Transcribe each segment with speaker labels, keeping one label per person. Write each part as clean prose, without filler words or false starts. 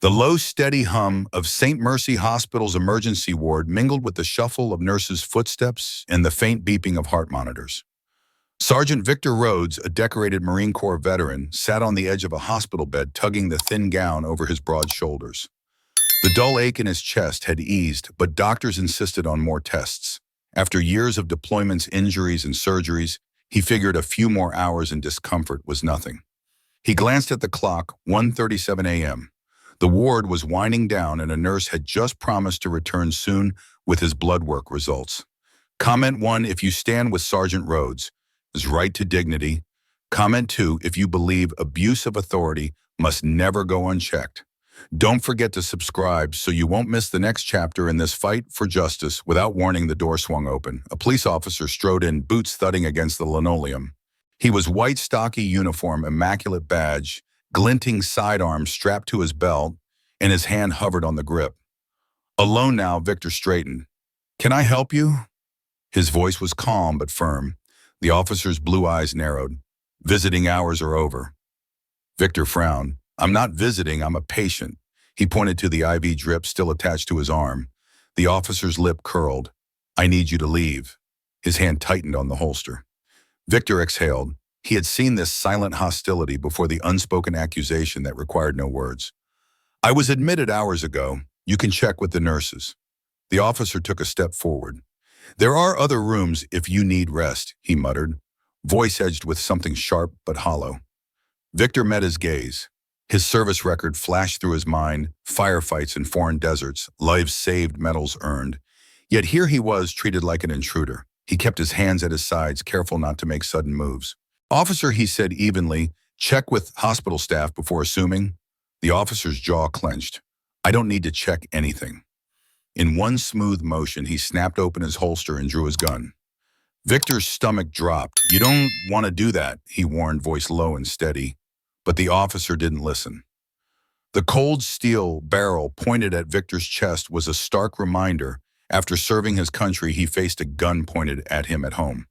Speaker 1: The low, steady hum of St. Mercy Hospital's emergency ward mingled with the shuffle of nurses' footsteps and the faint beeping of heart monitors. Sergeant Victor Rhodes, a decorated Marine Corps veteran, sat on the edge of a hospital bed, tugging the thin gown over his broad shoulders. The dull ache in his chest had eased, but doctors insisted on more tests. After years of deployments, injuries, and surgeries, he figured a few more hours in discomfort was nothing. He glanced at the clock, 1:37 a.m. The ward was winding down and a nurse had just promised to return soon with his blood work results. Comment 1 if you stand with Sergeant Rhodes, his right to dignity. Comment 2 if you believe abuse of authority must never go unchecked. Don't forget to subscribe so you won't miss the next chapter in this fight for justice. Without warning, the door swung open. A police officer strode in, boots thudding against the linoleum. He was white, stocky uniform, immaculate badge, glinting sidearms strapped to his belt, and his hand hovered on the grip. Alone now, Victor straightened. "Can I help you?" His voice was calm but firm. The officer's blue eyes narrowed. "Visiting hours are over." Victor frowned. "I'm not visiting, I'm a patient." He pointed to the IV drip still attached to his arm. The officer's lip curled. "I need you to leave." His hand tightened on the holster. Victor exhaled. He had seen this silent hostility before, the unspoken accusation that required no words. "I was admitted hours ago. You can check with the nurses." The officer took a step forward. "There are other rooms if you need rest," he muttered, voice edged with something sharp but hollow. Victor met his gaze. His service record flashed through his mind: firefights in foreign deserts, lives saved, medals earned. Yet here he was, treated like an intruder. He kept his hands at his sides, careful not to make sudden moves. "Officer," he said evenly, "check with hospital staff before assuming." The officer's jaw clenched. "I don't need to check anything." In one smooth motion, he snapped open his holster and drew his gun. Victor's stomach dropped. "You don't want to do that," he warned, voice low and steady. But the officer didn't listen. The cold steel barrel pointed at Victor's chest was a stark reminder. After serving his country, he faced a gun pointed at him at home.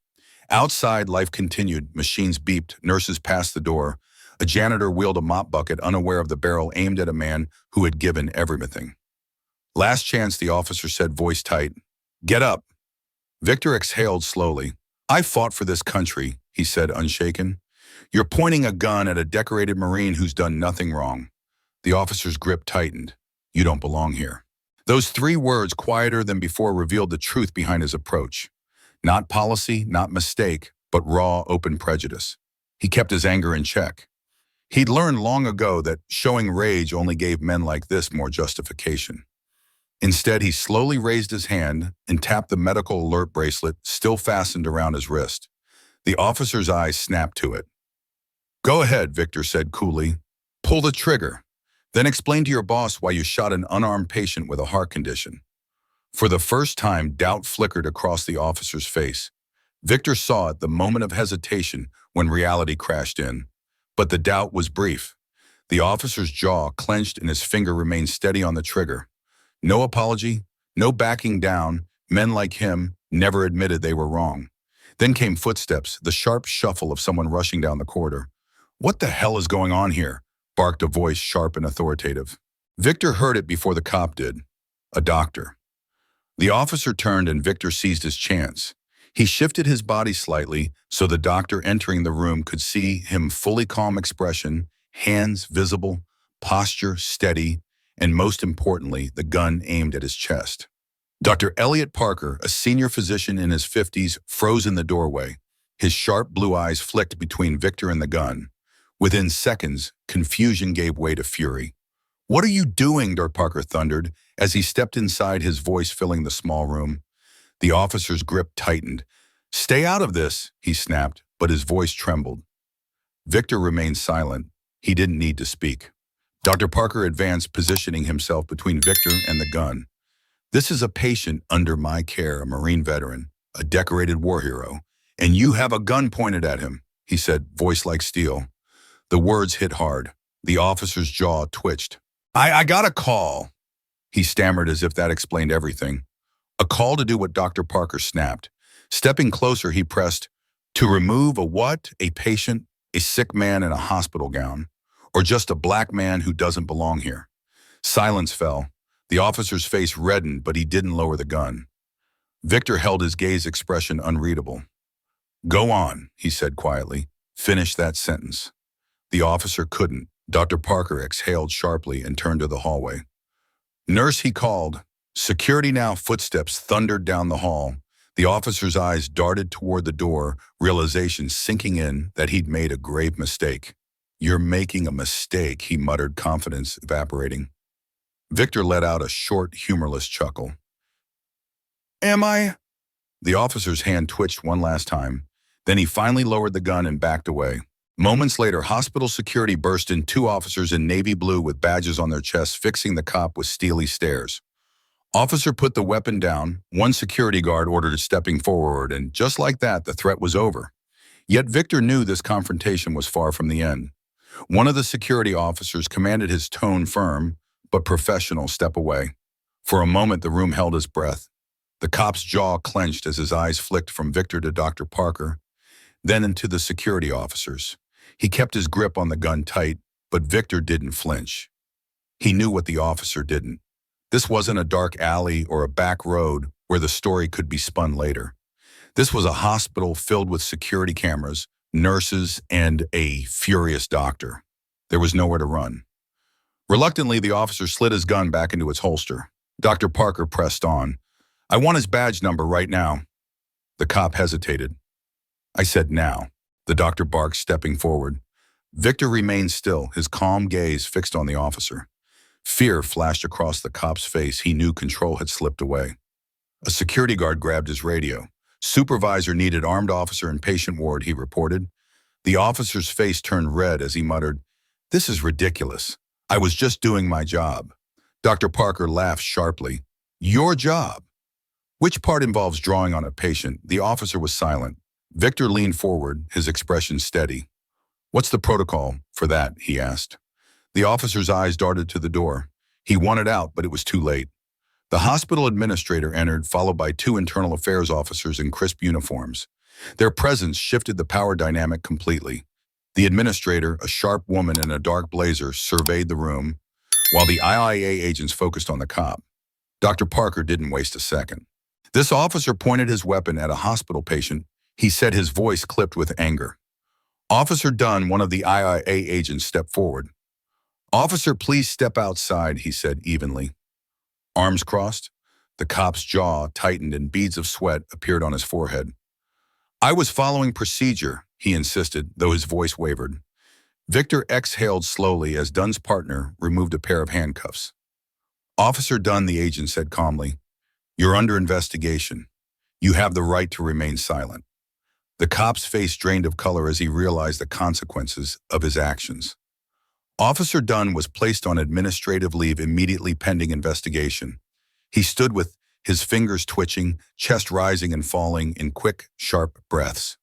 Speaker 1: Outside, life continued. Machines beeped. Nurses passed the door. A janitor wheeled a mop bucket, unaware of the barrel aimed at a man who had given everything. "Last chance," the officer said, voice tight. "Get up." Victor exhaled slowly. "I fought for this country," he said, unshaken. "You're pointing a gun at a decorated Marine who's done nothing wrong." The officer's grip tightened. "You don't belong here." Those 3 words, quieter than before, revealed the truth behind his approach. Not policy, not mistake, but raw, open prejudice. He kept his anger in check. He'd learned long ago that showing rage only gave men like this more justification. Instead, he slowly raised his hand and tapped the medical alert bracelet still fastened around his wrist. The officer's eyes snapped to it. "Go ahead," Victor said coolly. "Pull the trigger. Then explain to your boss why you shot an unarmed patient with a heart condition." For the first time, doubt flickered across the officer's face. Victor saw it, the moment of hesitation when reality crashed in. But the doubt was brief. The officer's jaw clenched and his finger remained steady on the trigger. No apology, no backing down. Men like him never admitted they were wrong. Then came footsteps, the sharp shuffle of someone rushing down the corridor. "What the hell is going on here?" barked a voice, sharp and authoritative. Victor heard it before the cop did. A doctor. The officer turned and Victor seized his chance. He shifted his body slightly so the doctor entering the room could see him, fully calm expression, hands visible, posture steady, and most importantly, the gun aimed at his chest. Dr. Elliot Parker, a senior physician in his 50s, froze in the doorway. His sharp blue eyes flicked between Victor and the gun. Within seconds, confusion gave way to fury. "What are you doing?" Dr. Parker thundered as he stepped inside, his voice filling the small room. The officer's grip tightened. "Stay out of this," he snapped, but his voice trembled. Victor remained silent. He didn't need to speak. Dr. Parker advanced, positioning himself between Victor and the gun. "This is a patient under my care, a Marine veteran, a decorated war hero, and you have a gun pointed at him," he said, voice like steel. The words hit hard. The officer's jaw twitched. I got a call," he stammered, as if that explained everything. A call to do what? Dr. Parker snapped. Stepping closer, he pressed, "To remove a what? A patient? A sick man in a hospital gown? Or just a black man who doesn't belong here?" Silence fell. The officer's face reddened, but he didn't lower the gun. Victor held his gaze expression unreadable. "Go on," he said quietly. "Finish that sentence." The officer couldn't. Dr. Parker exhaled sharply and turned to the hallway. "Nurse," he called. "Security now." Footsteps thundered down the hall. The officer's eyes darted toward the door, realization sinking in that he'd made a grave mistake. "You're making a mistake," he muttered, confidence evaporating. Victor let out a short, humorless chuckle. "Am I?" The officer's hand twitched one last time. Then he finally lowered the gun and backed away. Moments later, hospital security burst in, two officers in navy blue with badges on their chests, fixing the cop with steely stares. Officer put the weapon down. One security guard ordered stepping forward, and just like that, the threat was over. Yet Victor knew this confrontation was far from the end. One of the security officers commanded, his tone firm but professional, "Step away." For a moment, the room held its breath. The cop's jaw clenched as his eyes flicked from Victor to Dr. Parker, then into the security officers. He kept his grip on the gun tight, but Victor didn't flinch. He knew what the officer didn't. This wasn't a dark alley or a back road where the story could be spun later. This was a hospital filled with security cameras, nurses, and a furious doctor. There was nowhere to run. Reluctantly, the officer slid his gun back into its holster. Dr. Parker pressed on. "I want his badge number right now." The cop hesitated. "I said now," the doctor barked, stepping forward. Victor remained still, his calm gaze fixed on the officer. Fear flashed across the cop's face. He knew control had slipped away. A security guard grabbed his radio. "Supervisor needed, armed officer in patient ward," he reported. The officer's face turned red as he muttered, "This is ridiculous. I was just doing my job." Dr. Parker laughed sharply. "Your job? Which part involves drawing on a patient?" The officer was silent. Victor leaned forward, his expression steady. "What's the protocol for that?" he asked. The officer's eyes darted to the door. He wanted out, but it was too late. The hospital administrator entered, followed by two internal affairs officers in crisp uniforms. Their presence shifted the power dynamic completely. The administrator, a sharp woman in a dark blazer, surveyed the room, while the IIA agents focused on the cop. Dr. Parker didn't waste a second. This officer pointed his weapon at a hospital patient. He said, his voice clipped with anger. "Officer Dunn," one of the IIA agents, stepped forward. "Officer, please step outside," he said evenly. Arms crossed, the cop's jaw tightened and beads of sweat appeared on his forehead. "I was following procedure," he insisted, though his voice wavered. Victor exhaled slowly as Dunn's partner removed a pair of handcuffs. "Officer Dunn," the agent said calmly, "you're under investigation. You have the right to remain silent." The cop's face drained of color as he realized the consequences of his actions. Officer Dunn was placed on administrative leave immediately pending investigation. He stood with his fingers twitching, chest rising and falling in quick, sharp breaths.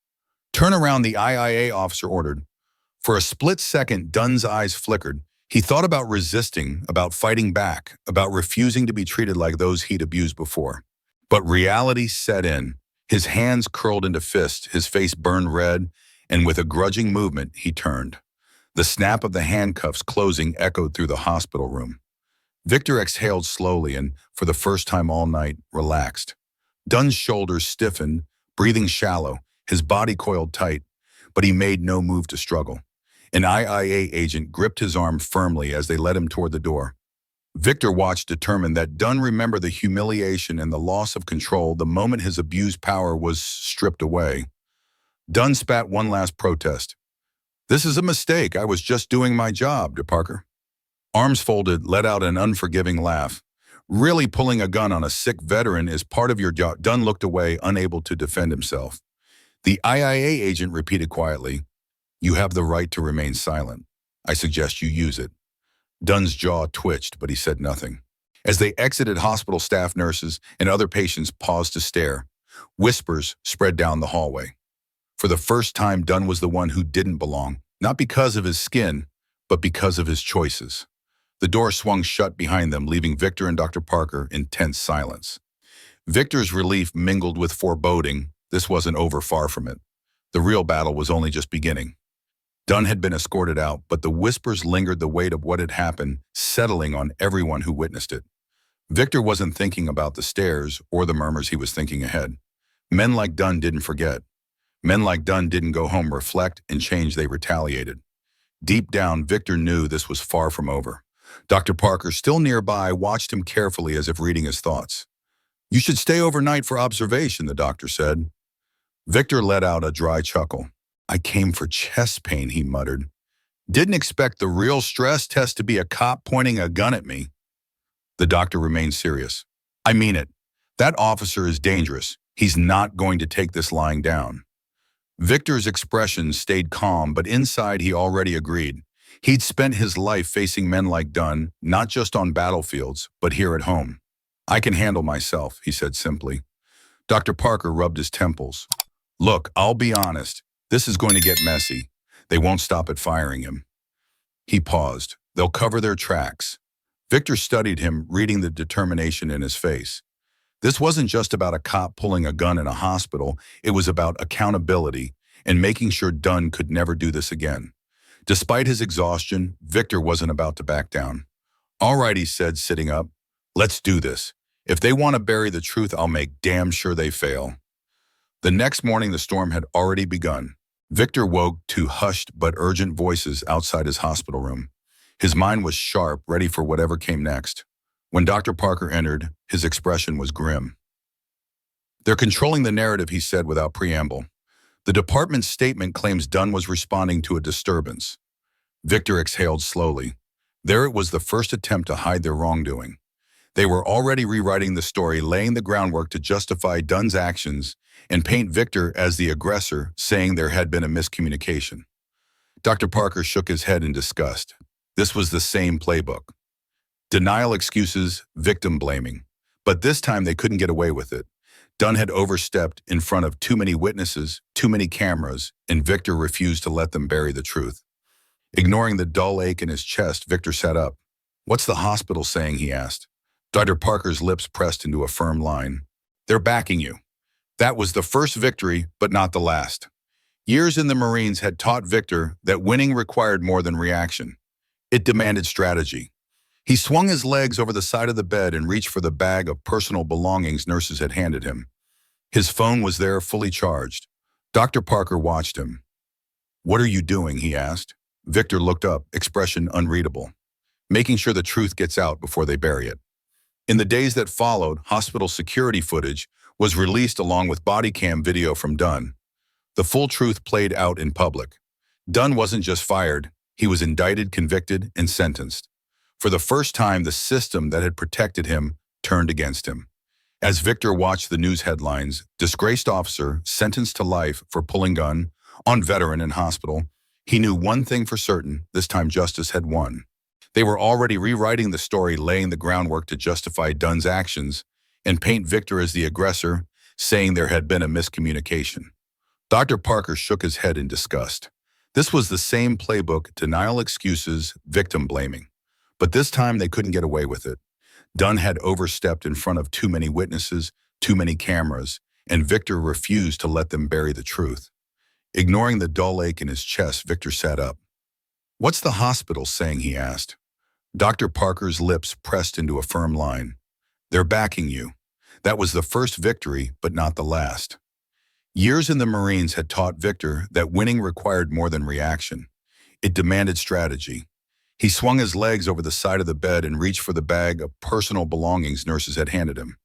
Speaker 1: "Turn around," the IIA officer ordered. For a split second, Dunn's eyes flickered. He thought about resisting, about fighting back, about refusing to be treated like those he'd abused before. But reality set in. His hands curled into fists, his face burned red, and with a grudging movement, he turned. The snap of the handcuffs closing echoed through the hospital room. Victor exhaled slowly and, for the first time all night, relaxed. Dunn's shoulders stiffened, breathing shallow, his body coiled tight, but he made no move to struggle. An IIA agent gripped his arm firmly as they led him toward the door. Victor watched, determined that Dunn remembered the humiliation and the loss of control the moment his abused power was stripped away. Dunn spat one last protest. "This is a mistake. I was just doing my job, Dr. Parker." Arms folded, let out an unforgiving laugh. "Really, pulling a gun on a sick veteran is part of your job." Dunn looked away, unable to defend himself. The IIA agent repeated quietly, "You have the right to remain silent. I suggest you use it." Dunn's jaw twitched, but he said nothing. As they exited, hospital staff, nurses, and other patients paused to stare. Whispers spread down the hallway. For the first time, Dunn was the one who didn't belong, not because of his skin, but because of his choices. The door swung shut behind them, leaving Victor and Dr. Parker in tense silence. Victor's relief mingled with foreboding. This wasn't over, far from it. The real battle was only just beginning. Dunn had been escorted out, but the whispers lingered, the weight of what had happened settling on everyone who witnessed it. Victor wasn't thinking about the stares or the murmurs, he was thinking ahead. Men like Dunn didn't forget. Men like Dunn didn't go home, reflect, and change, they retaliated. Deep down, Victor knew this was far from over. Dr. Parker, still nearby, watched him carefully as if reading his thoughts. "You should stay overnight for observation," the doctor said. Victor let out a dry chuckle. "I came for chest pain," he muttered. "Didn't expect the real stress test to be a cop pointing a gun at me." The doctor remained serious. "I mean it. That officer is dangerous. He's not going to take this lying down." Victor's expression stayed calm, but inside he already agreed. He'd spent his life facing men like Dunn, not just on battlefields, but here at home. "I can handle myself," he said simply. Dr. Parker rubbed his temples. "Look, I'll be honest. This is going to get messy. They won't stop at firing him." He paused. "They'll cover their tracks." Victor studied him, reading the determination in his face. This wasn't just about a cop pulling a gun in a hospital. It was about accountability and making sure Dunn could never do this again. Despite his exhaustion, Victor wasn't about to back down. "All right," he said, sitting up. "Let's do this. If they want to bury the truth, I'll make damn sure they fail." The next morning, the storm had already begun. Victor woke to hushed but urgent voices outside his hospital room. His mind was sharp, ready for whatever came next. When Dr. Parker entered, his expression was grim. "They're controlling the narrative," he said without preamble. "The department's statement claims Dunn was responding to a disturbance." Victor exhaled slowly. There it was, the first attempt to hide their wrongdoing. They were already rewriting the story, laying the groundwork to justify Dunn's actions and paint Victor as the aggressor, saying there had been a miscommunication. Dr. Parker shook his head in disgust. This was the same playbook. Denial, excuses, victim blaming. But this time they couldn't get away with it. Dunn had overstepped in front of too many witnesses, too many cameras, and Victor refused to let them bury the truth. Ignoring the dull ache in his chest, Victor sat up. "What's the hospital saying?" he asked. Dr. Parker's lips pressed into a firm line. "They're backing you." That was the first victory, but not the last. Years in the Marines had taught Victor that winning required more than reaction. It demanded strategy. He swung his legs over the side of the bed and reached for the bag of personal belongings nurses had handed him. His phone was there, fully charged. Dr. Parker watched him. "What are you doing?" he asked. Victor looked up, expression unreadable. "Making sure the truth gets out before they bury it." In the days that followed, hospital security footage was released along with body cam video from Dunn. The full truth played out in public. Dunn wasn't just fired, he was indicted, convicted, and sentenced. For the first time, the system that had protected him turned against him. As Victor watched the news headlines, "Disgraced officer sentenced to life for pulling gun on veteran in hospital," he knew one thing for certain: this time justice had won. They were already rewriting the story, laying the groundwork to justify Dunn's actions and paint Victor as the aggressor, saying there had been a miscommunication. Dr. Parker shook his head in disgust. This was the same playbook: denial, excuses, victim blaming. But this time they couldn't get away with it. Dunn had overstepped in front of too many witnesses, too many cameras, and Victor refused to let them bury the truth. Ignoring the dull ache in his chest, Victor sat up. "What's the hospital saying?" he asked. Dr. Parker's lips pressed into a firm line. "They're backing you." That was the first victory, but not the last. Years in the Marines had taught Victor that winning required more than reaction. It demanded strategy. He swung his legs over the side of the bed and reached for the bag of personal belongings nurses had handed him.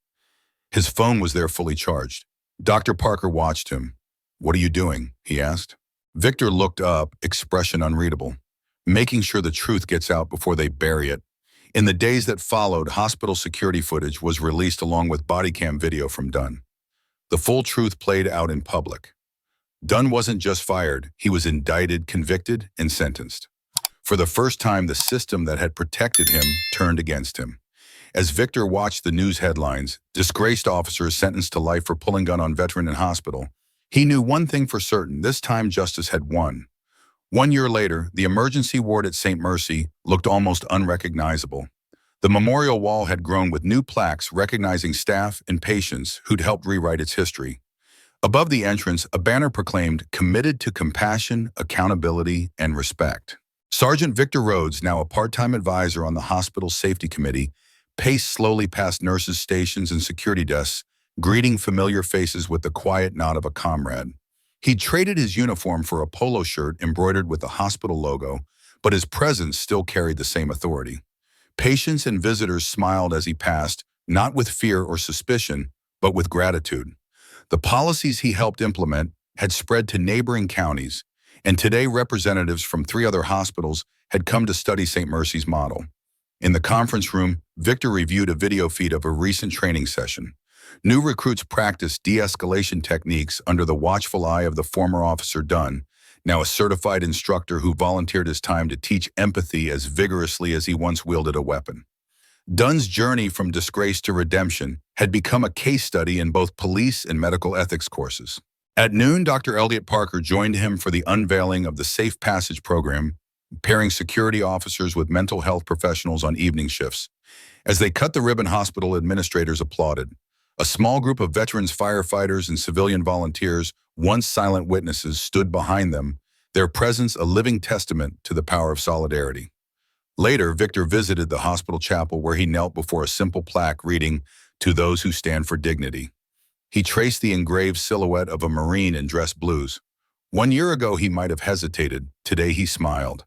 Speaker 1: His phone was there, fully charged. Dr. Parker watched him. "What are you doing?" he asked. Victor looked up, expression unreadable. "Making sure the truth gets out before they bury it." In the days that followed, hospital security footage was released along with body cam video from Dunn. The full truth played out in public. Dunn wasn't just fired, he was indicted, convicted, and sentenced. For the first time, the system that had protected him turned against him. As Victor watched the news headlines, "Disgraced officer sentenced to life for pulling gun on veteran in hospital," he knew one thing for certain: this time justice had won. 1 year later, the emergency ward at St. Mercy looked almost unrecognizable. The memorial wall had grown with new plaques recognizing staff and patients who'd helped rewrite its history. Above the entrance, a banner proclaimed, "Committed to compassion, accountability, and respect." Sergeant Victor Rhodes, now a part-time advisor on the hospital safety committee, paced slowly past nurses' stations and security desks, greeting familiar faces with the quiet nod of a comrade. He'd traded his uniform for a polo shirt embroidered with the hospital logo, but his presence still carried the same authority. Patients and visitors smiled as he passed, not with fear or suspicion, but with gratitude. The policies he helped implement had spread to neighboring counties, and today representatives from 3 other hospitals had come to study St. Mercy's model. In the conference room, Victor reviewed a video feed of a recent training session. New recruits practiced de-escalation techniques under the watchful eye of the former Officer Dunn, now a certified instructor who volunteered his time to teach empathy as vigorously as he once wielded a weapon. Dunn's journey from disgrace to redemption had become a case study in both police and medical ethics courses. At noon, Dr. Elliot Parker joined him for the unveiling of the Safe Passage program, pairing security officers with mental health professionals on evening shifts. As they cut the ribbon, hospital administrators applauded. A small group of veterans firefighters and civilian volunteers, once silent witnesses, stood behind them, their presence a living testament to the power of solidarity. Later, Victor visited the hospital chapel where he knelt before a simple plaque reading, "To those who stand for dignity." He traced the engraved silhouette of a Marine in dress blues. 1 year ago, he might have hesitated. Today, he smiled.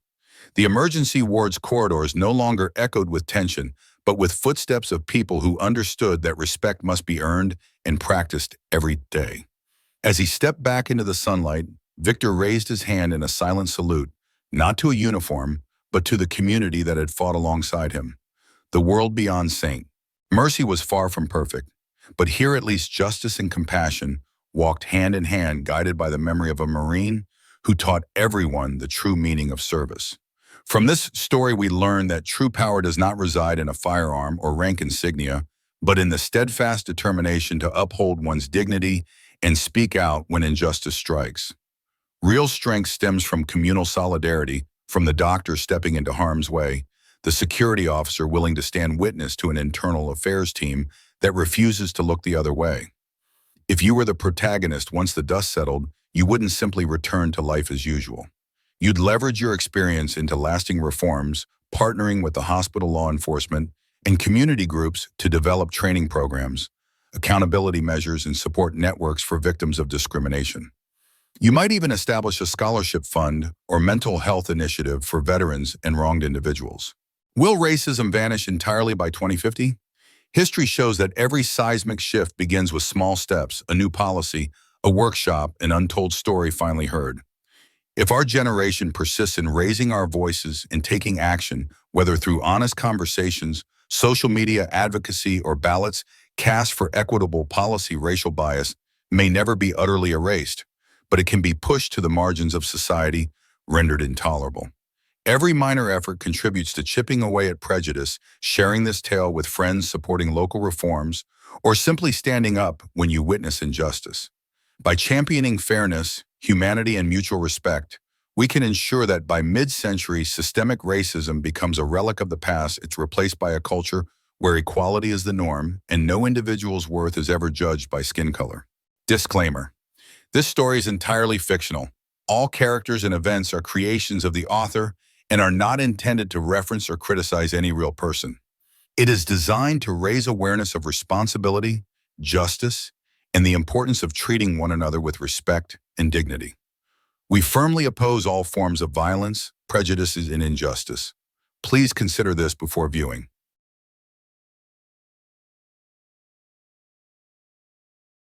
Speaker 1: The emergency ward's corridors no longer echoed with tension, but with footsteps of people who understood that respect must be earned and practiced every day. As he stepped back into the sunlight, Victor raised his hand in a silent salute, not to a uniform, but to the community that had fought alongside him. The world beyond St. Mercy was far from perfect, but here at least justice and compassion walked hand in hand, guided by the memory of a Marine who taught everyone the true meaning of service. From this story, we learn that true power does not reside in a firearm or rank insignia, but in the steadfast determination to uphold one's dignity and speak out when injustice strikes. Real strength stems from communal solidarity, from the doctor stepping into harm's way, the security officer willing to stand witness to an internal affairs team that refuses to look the other way. If you were the protagonist once the dust settled, you wouldn't simply return to life as usual. You'd leverage your experience into lasting reforms, partnering with the hospital law enforcement and community groups to develop training programs, accountability measures, and support networks for victims of discrimination. You might even establish a scholarship fund or mental health initiative for veterans and wronged individuals. Will racism vanish entirely by 2050? History shows that every seismic shift begins with small steps, a new policy, a workshop, an untold story finally heard. If our generation persists in raising our voices and taking action, whether through honest conversations, social media advocacy, or ballots cast for equitable policy, racial bias may never be utterly erased, but it can be pushed to the margins of society, rendered intolerable. Every minor effort contributes to chipping away at prejudice, sharing this tale with friends, supporting local reforms, or simply standing up when you witness injustice. By championing fairness, humanity, and mutual respect, we can ensure that by mid-century, systemic racism becomes a relic of the past. It's replaced by a culture where equality is the norm and no individual's worth is ever judged by skin color. Disclaimer: this story is entirely fictional. All characters and events are creations of the author and are not intended to reference or criticize any real person. It is designed to raise awareness of responsibility, justice, and the importance of treating one another with respect and dignity. We firmly oppose all forms of violence, prejudices, and injustice. Please consider this before viewing.